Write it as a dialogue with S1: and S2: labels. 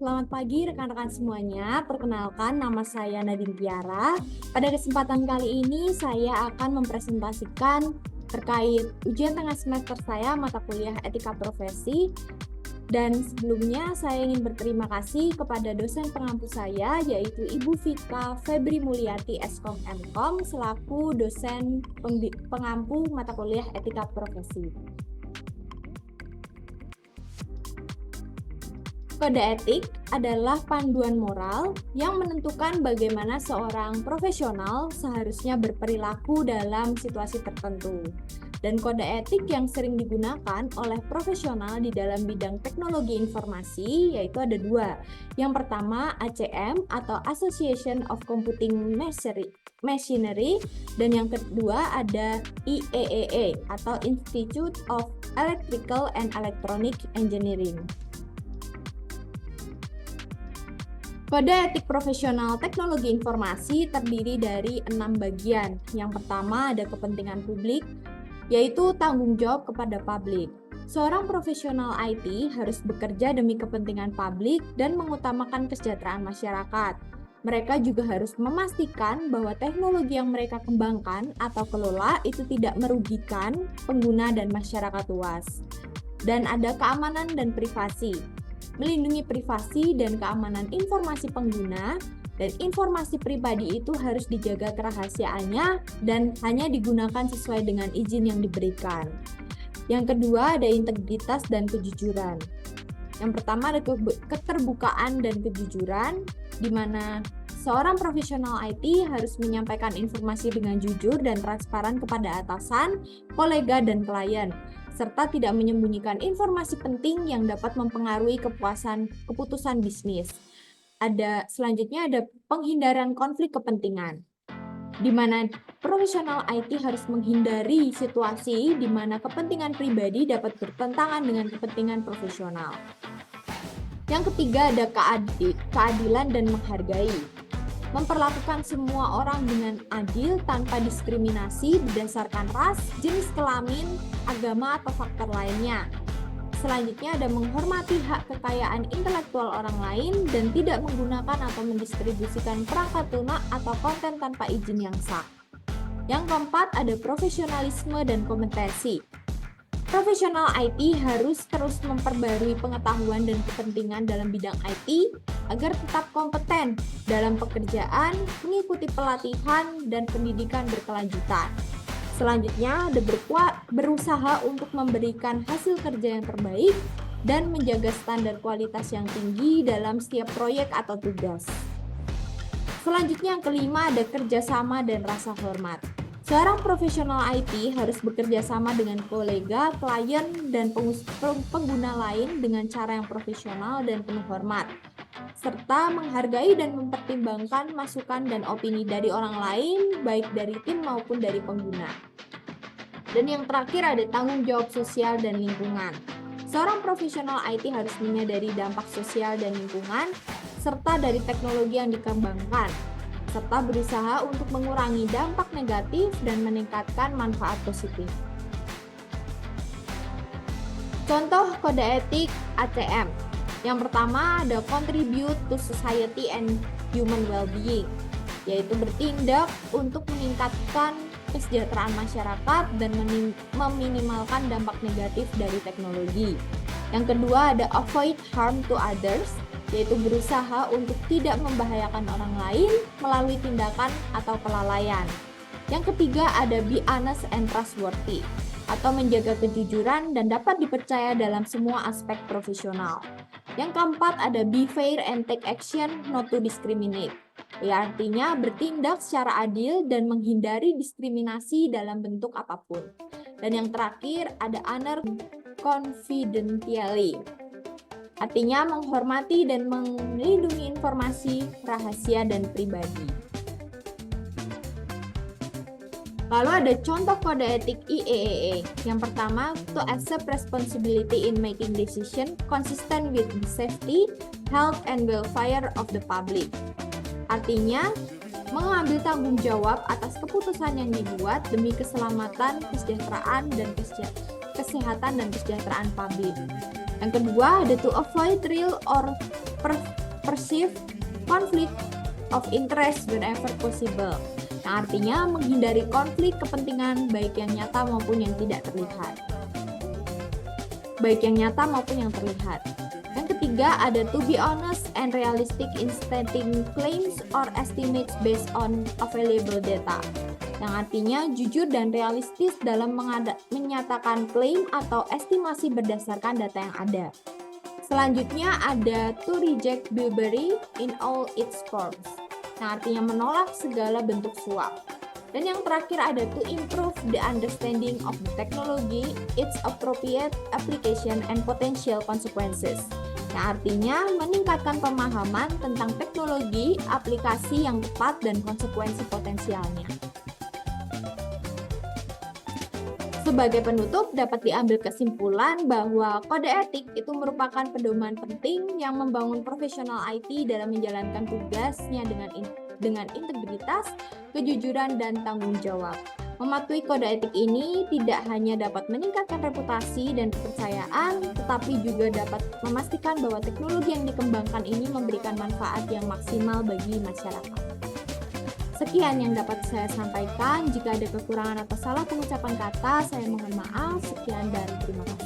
S1: Selamat pagi rekan-rekan semuanya. Perkenalkan, nama saya Nadine Tiara. Pada kesempatan kali ini saya akan mempresentasikan terkait ujian tengah semester saya mata kuliah Etika Profesi. Dan sebelumnya saya ingin berterima kasih kepada dosen pengampu saya, yaitu Ibu Vika Febri Mulyati Eskom Mkom selaku dosen pengampu mata kuliah Etika Profesi. Kode etik adalah panduan moral yang menentukan bagaimana seorang profesional seharusnya berperilaku dalam situasi tertentu. Dan kode etik yang sering digunakan oleh profesional di dalam bidang teknologi informasi yaitu ada dua. Yang pertama ACM atau Association of Computing Machinery, dan yang kedua ada IEEE atau Institute of Electrical and Electronic Engineering. Kode etik profesional teknologi informasi terdiri dari 6 bagian. Yang pertama ada kepentingan publik, yaitu tanggung jawab kepada publik. Seorang profesional IT harus bekerja demi kepentingan publik dan mengutamakan kesejahteraan masyarakat. Mereka juga harus memastikan bahwa teknologi yang mereka kembangkan atau kelola itu tidak merugikan pengguna dan masyarakat luas. Dan ada keamanan dan privasi. Melindungi privasi dan keamanan informasi pengguna, dan informasi pribadi itu harus dijaga kerahasiaannya dan hanya digunakan sesuai dengan izin yang diberikan. Yang kedua ada integritas dan kejujuran. Yang pertama ada keterbukaan dan kejujuran, di mana seorang profesional IT harus menyampaikan informasi dengan jujur dan transparan kepada atasan, kolega, dan klien, serta tidak menyembunyikan informasi penting yang dapat mempengaruhi keputusan bisnis. Selanjutnya ada penghindaran konflik kepentingan, di mana profesional IT harus menghindari situasi di mana kepentingan pribadi dapat bertentangan dengan kepentingan profesional. Yang ketiga ada keadilan dan menghargai. Memperlakukan semua orang dengan adil tanpa diskriminasi berdasarkan ras, jenis kelamin, agama, atau faktor lainnya. Selanjutnya ada menghormati hak kekayaan intelektual orang lain dan tidak menggunakan atau mendistribusikan perangkat lunak atau konten tanpa izin yang sah. Yang keempat ada profesionalisme dan kompetensi. Profesional IT harus terus memperbarui pengetahuan dan kepentingan dalam bidang IT agar tetap kompeten dalam pekerjaan, mengikuti pelatihan dan pendidikan berkelanjutan. Selanjutnya ada berusaha untuk memberikan hasil kerja yang terbaik dan menjaga standar kualitas yang tinggi dalam setiap proyek atau tugas. Selanjutnya yang kelima ada kerjasama dan rasa hormat. Seorang profesional IT harus bekerja sama dengan kolega, klien, dan pengguna lain dengan cara yang profesional dan penuh hormat, serta menghargai dan mempertimbangkan masukan dan opini dari orang lain, baik dari tim maupun dari pengguna. Dan yang terakhir ada tanggung jawab sosial dan lingkungan. Seorang profesional IT harus menyadari dampak sosial dan lingkungan, serta dari teknologi yang dikembangkan, serta berusaha untuk mengurangi dampak negatif dan meningkatkan manfaat positif. Contoh kode etik ACM. Yang pertama ada contribute to society and human well-being, yaitu bertindak untuk meningkatkan kesejahteraan masyarakat dan meminimalkan dampak negatif dari teknologi. Yang kedua ada avoid harm to others, yaitu berusaha untuk tidak membahayakan orang lain melalui tindakan atau kelalaian. Yang ketiga ada be honest and trustworthy, atau menjaga kejujuran dan dapat dipercaya dalam semua aspek profesional. Yang keempat ada be fair and take action not to discriminate, ya artinya bertindak secara adil dan menghindari diskriminasi dalam bentuk apapun. Dan yang terakhir ada honor confidentially, artinya menghormati dan melindungi informasi rahasia dan pribadi. Lalu ada contoh kode etik IEEE. Yang pertama, to accept responsibility in making decision consistent with the safety, health, and welfare of the public. Artinya, mengambil tanggung jawab atas keputusan yang dibuat demi keselamatan, kesejahteraan, dan kesehatan dan kesejahteraan publik. Yang kedua, ada to avoid real or perceive conflict of interest whenever possible. Yang artinya menghindari konflik kepentingan baik yang nyata maupun yang tidak terlihat. Yang ketiga ada to be honest and realistic in stating claims or estimates based on available data. Yang artinya jujur dan realistis dalam menyatakan klaim atau estimasi berdasarkan data yang ada. Selanjutnya ada to reject bribery in all its forms. Yang artinya menolak segala bentuk suap. Dan yang terakhir ada to improve the understanding of the technology, its appropriate application and potential consequences. Yang artinya meningkatkan pemahaman tentang teknologi, aplikasi yang tepat dan konsekuensi potensialnya. Sebagai penutup, dapat diambil kesimpulan bahwa kode etik itu merupakan pedoman penting yang membangun profesional IT dalam menjalankan tugasnya dengan integritas, kejujuran, dan tanggung jawab. Mematuhi kode etik ini tidak hanya dapat meningkatkan reputasi dan kepercayaan, tetapi juga dapat memastikan bahwa teknologi yang dikembangkan ini memberikan manfaat yang maksimal bagi masyarakat. Sekian yang dapat saya sampaikan. Jika ada kekurangan atau salah pengucapan kata, saya mohon maaf. Sekian dan terima kasih.